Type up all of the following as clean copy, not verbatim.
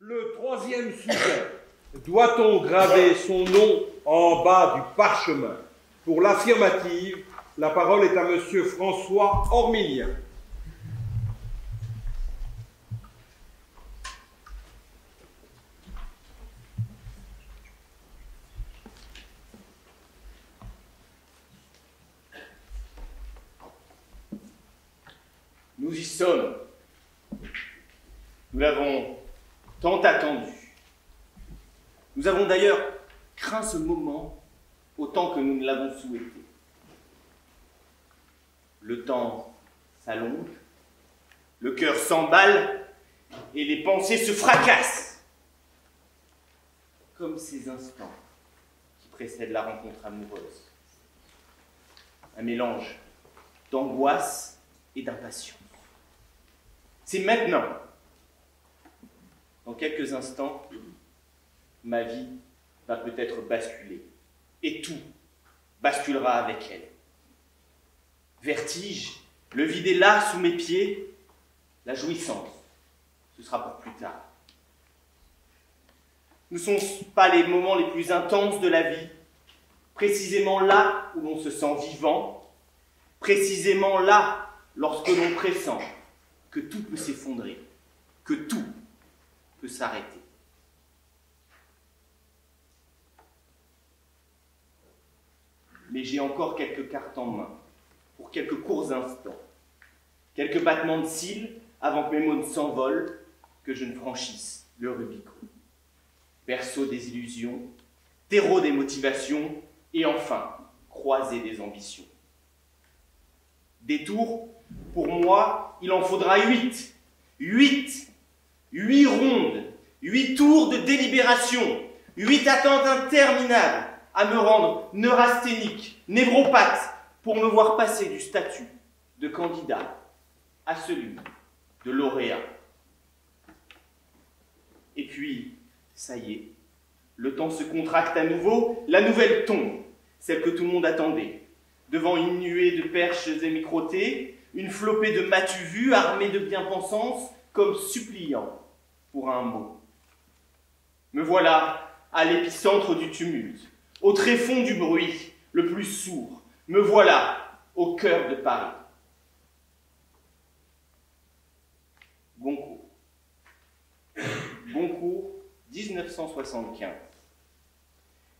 Le troisième sujet. Doit-on graver son nom en bas du parchemin? Pour l'affirmative, la parole est à Monsieur François Ormilien. Nous y sommes. Nous l'avons tant attendu. Nous avons d'ailleurs craint ce moment autant que nous ne l'avons souhaité. Le temps s'allonge, le cœur s'emballe et les pensées se fracassent. Comme ces instants qui précèdent la rencontre amoureuse. Un mélange d'angoisse et d'impatience. C'est maintenant. Dans quelques instants, ma vie va peut-être basculer. Et tout basculera avec elle. Vertige, le vide est là sous mes pieds. La jouissance, ce sera pour plus tard. Ne sont-ce pas les moments les plus intenses de la vie, précisément là où l'on se sent vivant, précisément là lorsque l'on pressent que tout peut s'effondrer, que tout peut s'arrêter. Mais j'ai encore quelques cartes en main, pour quelques courts instants, quelques battements de cils avant que mes mots ne s'envolent, que je ne franchisse le Rubicon. Berceau des illusions, terreau des motivations, et enfin, croisée des ambitions. Détour, pour moi, il en faudra 8. 8 rondes, 8 tours de délibération, 8 attentes interminables à me rendre neurasthénique, névropathe, pour me voir passer du statut de candidat à celui de lauréat. Et puis, ça y est, le temps se contracte à nouveau, la nouvelle tombe, celle que tout le monde attendait, devant une nuée de perches émicrotées, une flopée de m'as-tu vu armés de bien-pensance, comme suppliant pour un mot. Me voilà à l'épicentre du tumulte, au tréfonds du bruit, le plus sourd. Me voilà au cœur de Paris. Goncourt. Goncourt, 1975.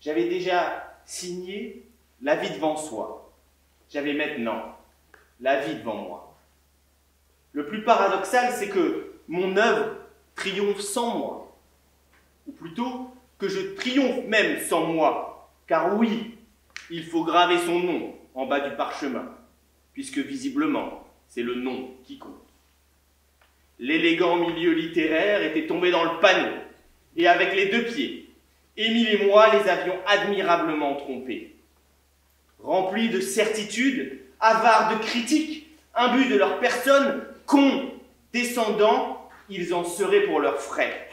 J'avais déjà signé La vie devant soi. J'avais maintenant la vie devant moi. Le plus paradoxal, c'est que mon œuvre triomphe sans moi. Ou plutôt, que je triomphe même sans moi. Car oui, il faut graver son nom en bas du parchemin, puisque visiblement, c'est le nom qui compte. L'élégant milieu littéraire était tombé dans le panneau, et avec les 2 pieds, Émile et moi les avions admirablement trompés. Remplis de certitudes, avares de critiques, imbus de leur personne, condescendants, ils en seraient pour leurs frais.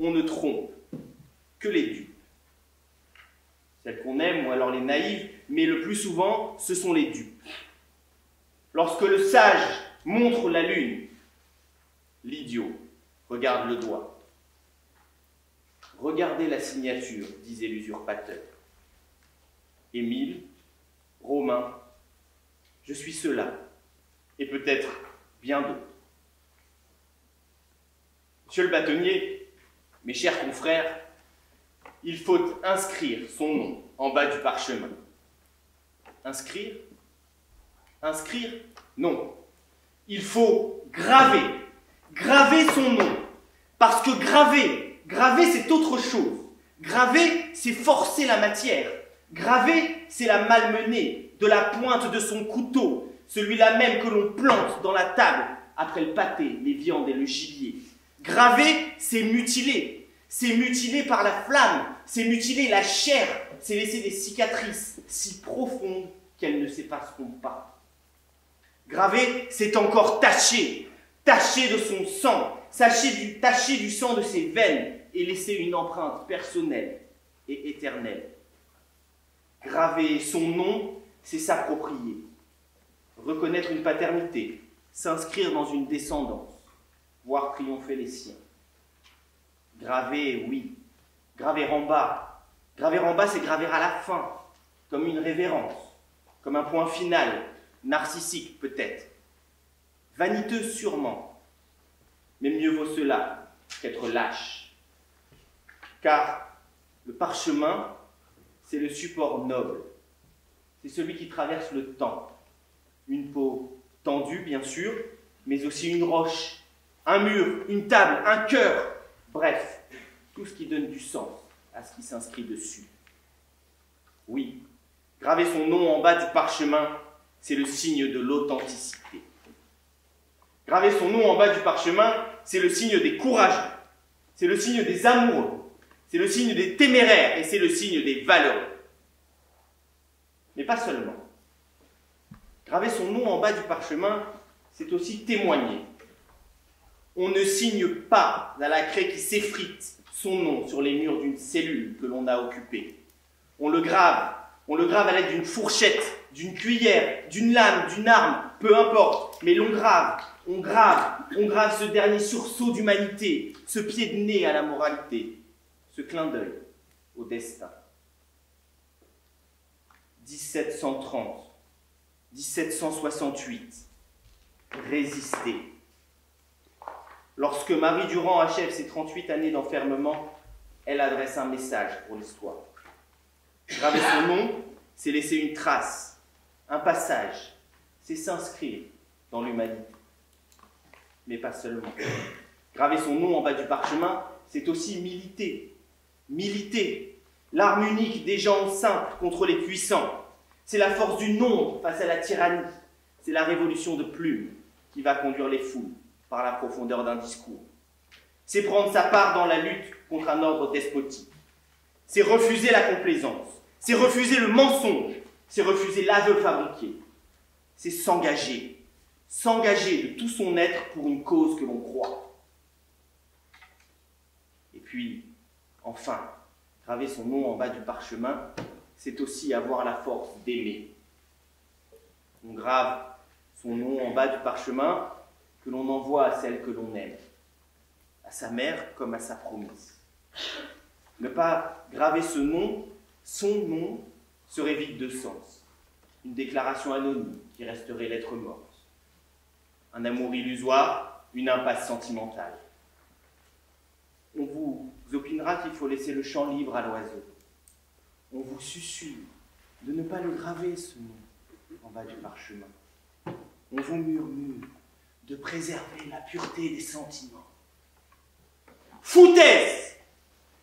On ne trompe que les dupes. Celles qu'on aime, ou alors les naïves, mais le plus souvent, ce sont les dupes. Lorsque le sage montre la lune, l'idiot regarde le doigt. Regardez la signature, disait l'usurpateur. Émile, Romain, je suis cela, et peut-être bien d'autres. Monsieur le bâtonnier, mes chers confrères, il faut inscrire son nom en bas du parchemin. Inscrire? Inscrire? Non. Il faut graver. Graver son nom. Parce que graver c'est autre chose. Graver, c'est forcer la matière. Graver, c'est la malmener de la pointe de son couteau, celui-là même que l'on plante dans la table après le pâté, les viandes et le gibier. Graver, c'est mutiler. C'est mutiler par la flamme, c'est mutiler la chair, c'est laisser des cicatrices si profondes qu'elles ne s'effaceront pas. Graver, c'est encore tacher de son sang, tacher du sang de ses veines et laisser une empreinte personnelle et éternelle. Graver son nom, c'est s'approprier, reconnaître une paternité, s'inscrire dans une descendance, voir triompher les siens. Graver, oui. Graver en bas. Graver en bas, c'est graver à la fin, comme une révérence, comme un point final, narcissique peut-être, vaniteux sûrement, mais mieux vaut cela qu'être lâche. Car le parchemin, c'est le support noble, c'est celui qui traverse le temps. Une peau tendue, bien sûr, mais aussi une roche, un mur, une table, un cœur, bref, tout ce qui donne du sens à ce qui s'inscrit dessus. Oui, graver son nom en bas du parchemin, c'est le signe de l'authenticité. Graver son nom en bas du parchemin, c'est le signe des courageux, c'est le signe des amoureux, c'est le signe des téméraires et c'est le signe des valeureux. Mais pas seulement. Graver son nom en bas du parchemin, c'est aussi témoigner. On ne signe pas à la craie qui s'effrite son nom sur les murs d'une cellule que l'on a occupée. On le grave à l'aide d'une fourchette, d'une cuillère, d'une lame, d'une arme, peu importe, mais on grave ce dernier sursaut d'humanité, ce pied de nez à la moralité, ce clin d'œil au destin. 1730, 1768, résister. Lorsque Marie Durand achève ses 38 années d'enfermement, elle adresse un message pour l'histoire. Graver son nom, c'est laisser une trace, un passage, c'est s'inscrire dans l'humanité. Mais pas seulement. Graver son nom en bas du parchemin, c'est aussi militer. Militer, l'arme unique des gens simples contre les puissants. C'est la force du nombre face à la tyrannie. C'est la révolution de plume qui va conduire les foules par la profondeur d'un discours. C'est prendre sa part dans la lutte contre un ordre despotique. C'est refuser la complaisance. C'est refuser le mensonge. C'est refuser l'aveu fabriqué. C'est s'engager. S'engager de tout son être pour une cause que l'on croit. Et puis, enfin, graver son nom en bas du parchemin, c'est aussi avoir la force d'aimer. On grave son nom en bas du parchemin que l'on envoie à celle que l'on aime, à sa mère comme à sa promise. Ne pas graver ce nom, son nom, serait vide de sens. Une déclaration anonyme qui resterait lettre morte. Un amour illusoire, une impasse sentimentale. On vous opinera qu'il faut laisser le champ libre à l'oiseau. On vous susurre de ne pas le graver, ce nom, en bas du parchemin. On vous murmure de préserver la pureté des sentiments. Foutaise!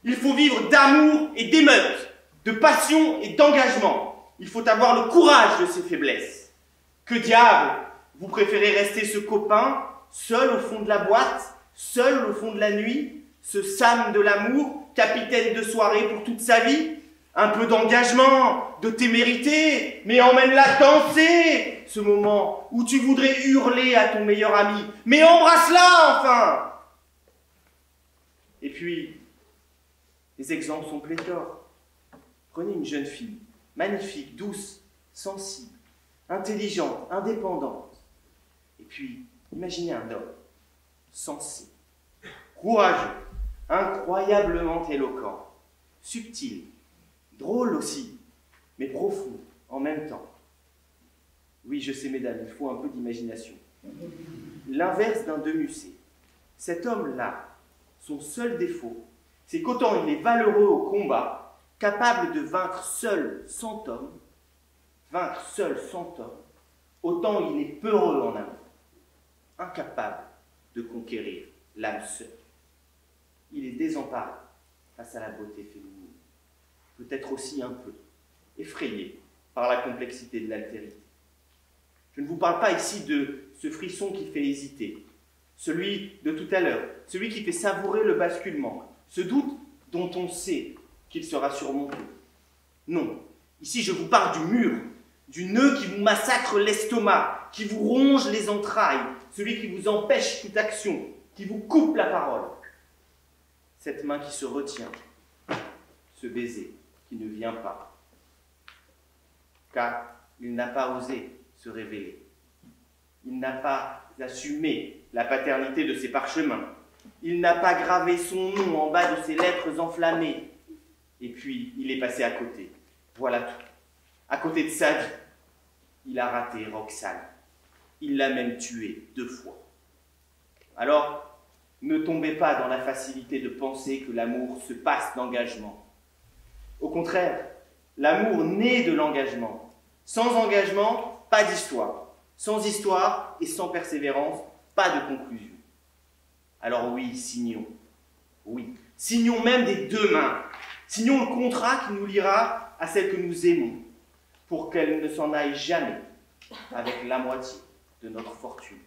Il faut vivre d'amour et d'émeute, de passion et d'engagement. Il faut avoir le courage de ses faiblesses. Que diable, vous préférez rester ce copain, seul au fond de la boîte, seul au fond de la nuit, ce Sam de l'amour, capitaine de soirée pour toute sa vie? Un peu d'engagement, de témérité, mais emmène-la danser, ce moment où tu voudrais hurler à ton meilleur ami. Mais embrasse-la, enfin! Et puis, les exemples sont pléthores. Prenez une jeune fille, magnifique, douce, sensible, intelligente, indépendante. Et puis, imaginez un homme, sensé, courageux, incroyablement éloquent, subtil, drôle aussi, mais profond en même temps. Oui, je sais, mesdames, il faut un peu d'imagination. L'inverse d'un demi-musée. Cet homme-là, son seul défaut, c'est qu'autant il est valeureux au combat, capable de vaincre seul 100 hommes, autant il est peureux en amour, incapable de conquérir l'âme seule. Il est désemparé face à la beauté féminine, peut-être aussi un peu effrayé par la complexité de l'altérité. Je ne vous parle pas ici de ce frisson qui fait hésiter, celui de tout à l'heure, celui qui fait savourer le basculement, ce doute dont on sait qu'il sera surmonté. Non, ici je vous parle du mur, du nœud qui vous massacre l'estomac, qui vous ronge les entrailles, celui qui vous empêche toute action, qui vous coupe la parole. Cette main qui se retient, ce baiser qui ne vient pas, car il n'a pas osé se révéler. Il n'a pas assumé la paternité de ses parchemins. il n'a pas gravé son nom en bas de ses lettres enflammées. Et puis, il est passé à côté. Voilà tout. À côté de sa vie. Il a raté Roxane. Il l'a même tuée 2 fois. Alors, ne tombez pas dans la facilité de penser que l'amour se passe d'engagement. Au contraire, l'amour naît de l'engagement. Sans engagement, pas d'histoire. Sans histoire et sans persévérance, pas de conclusion. Alors oui, signons. Oui, signons même des 2 mains. Signons le contrat qui nous liera à celle que nous aimons, pour qu'elle ne s'en aille jamais avec la moitié de notre fortune.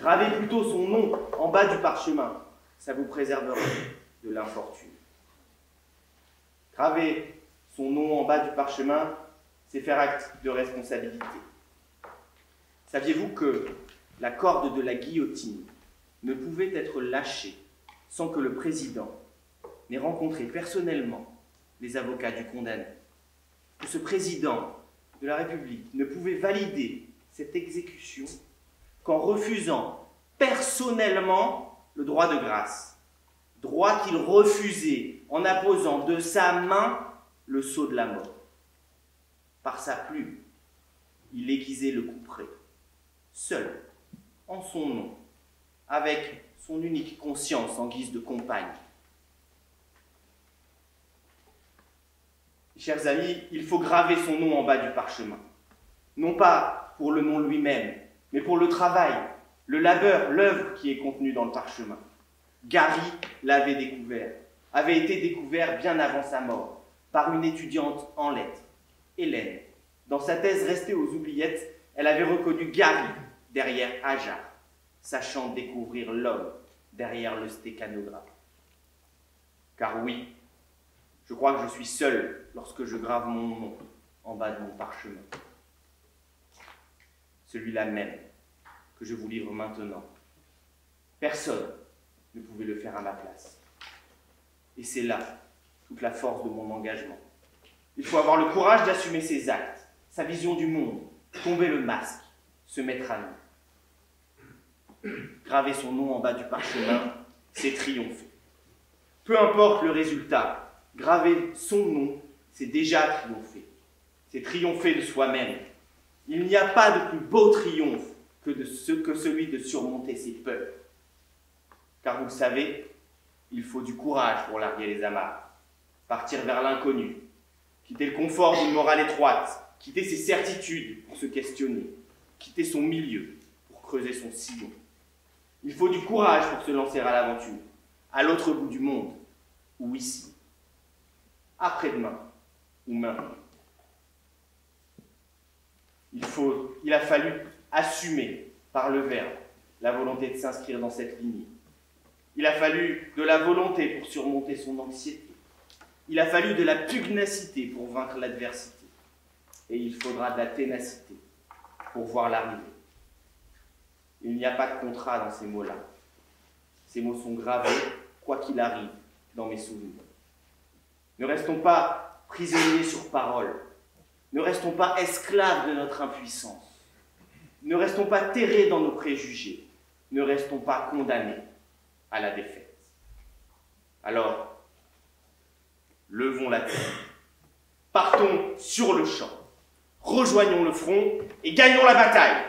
Gravez plutôt son nom en bas du parchemin, ça vous préservera de l'infortune. Graver son nom en bas du parchemin, c'est faire acte de responsabilité. Saviez-vous que la corde de la guillotine ne pouvait être lâchée sans que le président n'ait rencontré personnellement les avocats du condamné? Que ce président de la République ne pouvait valider cette exécution qu'en refusant personnellement le droit de grâce, droit qu'il refusait en apposant de sa main le sceau de la mort. Par sa plume, il aiguisait le couperet, seul, en son nom, avec son unique conscience en guise de compagne. Chers amis, il faut graver son nom en bas du parchemin. Non pas pour le nom lui-même, mais pour le travail, le labeur, l'œuvre qui est contenue dans le parchemin. Gary l'avait découvert, avait été découvert bien avant sa mort, par une étudiante en lettres, Hélène. Dans sa thèse restée aux oubliettes, elle avait reconnu Gary derrière Ajar, sachant découvrir l'homme derrière le stécanographe. Car oui, je crois que je suis seul lorsque je grave mon nom en bas de mon parchemin. Celui-là même que je vous livre maintenant. Personne ne pouvait le faire à ma place. Et c'est là toute la force de mon engagement. Il faut avoir le courage d'assumer ses actes, sa vision du monde, tomber le masque, se mettre à nu. Graver son nom en bas du parchemin, c'est triompher. Peu importe le résultat, graver son nom, c'est déjà triompher. C'est triompher de soi-même. Il n'y a pas de plus beau triomphe que celui de surmonter ses peurs. Car vous le savez, il faut du courage pour larguer les amarres, partir vers l'inconnu, quitter le confort d'une morale étroite, quitter ses certitudes pour se questionner, quitter son milieu pour creuser son sillon. Il faut du courage pour se lancer à l'aventure, à l'autre bout du monde, ou ici, après-demain, ou maintenant. Il a fallu assumer par le verbe la volonté de s'inscrire dans cette lignée. Il a fallu de la volonté pour surmonter son anxiété. Il a fallu de la pugnacité pour vaincre l'adversité. Et il faudra de la ténacité pour voir l'arrivée. Il n'y a pas de contrat dans ces mots-là. Ces mots sont gravés, quoi qu'il arrive, dans mes souvenirs. Ne restons pas prisonniers sur parole. Ne restons pas esclaves de notre impuissance. Ne restons pas terrés dans nos préjugés. Ne restons pas condamnés à la défaite. Alors, levons la tête. Partons sur le champ. Rejoignons le front et gagnons la bataille.